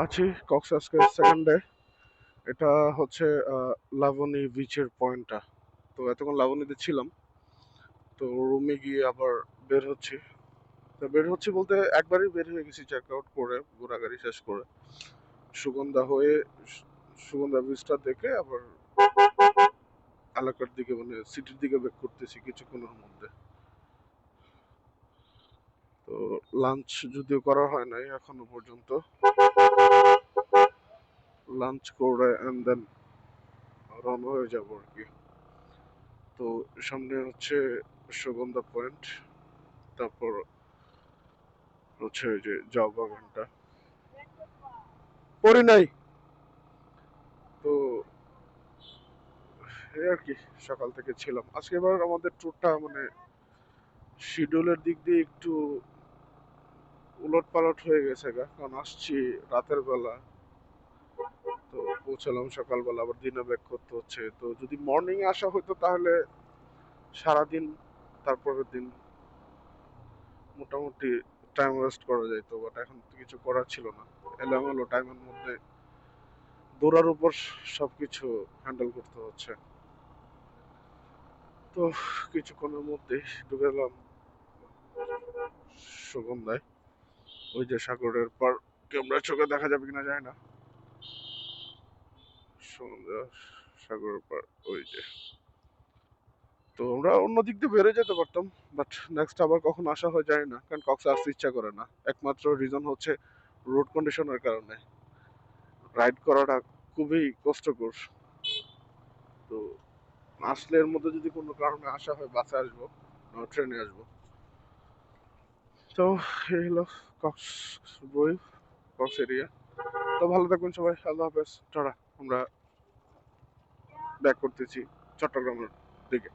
আছি কক্স আজকে second day. এটা হচ্ছে লাবণী বিচের পয়েন্টটা। তো এতক্ষণ লাবণীতে ছিলাম, তো রুমে গিয়ে আবার বের হচ্ছি। তো বের হচ্ছি বলতে একবারই বের হয়ে গেছি, চেক আউট করে ঘোরাঘুরি শেষ করে সুগন্ধা হয়ে সুগন্ধা বিচটা দেখে আবার এলাকার দিকে মানে সিটির দিকে ব্যাক করতেছি কিছুক্ষণের মধ্যে। তো লাঞ্চ যদিও করা হয় নাই এখনো পর্যন্ত, লাঞ্চ করে এন্ড দেন রওনা হয়ে যাবো আর কি। তো সামনে হচ্ছে সুগন্ধা পয়েন্ট, তারপর হচ্ছে ওই যে জাও বাগানটা। পড়ি নাই তো, এই আর কি। সকাল থেকে ছিলাম আজকে। এবার আমাদের ট্যুরটা মানে শিডিউলের দিক দিয়ে একটু উলট পালট হয়ে গেছে গা, কারণ আসছি রাতের বেলা, তো পৌঁছালাম সকালবেলা, আবার দিনে ব্যাক করতে হচ্ছে। তো যদি মর্নিং এ আসা হতো তাহলে সারাদিন, তারপরের দিন মোটামুটি টাইম ওয়েস্ট করা যাইতো, বাট এখন তো কিছু করার ছিল না। এলোমেলো টাইমের মধ্যে দৌড়ার উপর সবকিছু হ্যান্ডেল করতে হচ্ছে। তো কিছুক্ষণের মধ্যেই ঢুকে গেলাম সুগন্ধায়। ওই যে সাগরের পার, ক্যামেরা চোখে দেখা যাবে কিনা যায় না। সুগন্ধা সাগরের পার ওই যে। তো আমরা অন্য দিক দিয়ে বেড়ে যেতে পারতাম, বাট নেক্সট আবার কখন আসা হয় যায় না, কারণ কক্সে আসতে ইচ্ছা করে না। একমাত্র রিজন হচ্ছে রোড কন্ডিশনের কারণে রাইড করাটা খুবই কষ্টকর। তো আসলে এর মধ্যে যদি কোনো কারণে আসা হয় বাসে আসবো, ট্রেনে আসবো। তো এই হলো কক্স বই, কক্স এরিয়া। তো ভালো থাকবেন সবাই, আল্লাহ হাফেজ, টাটা। আমরা ব্যাক করতেছি চট্টগ্রামের দিকে।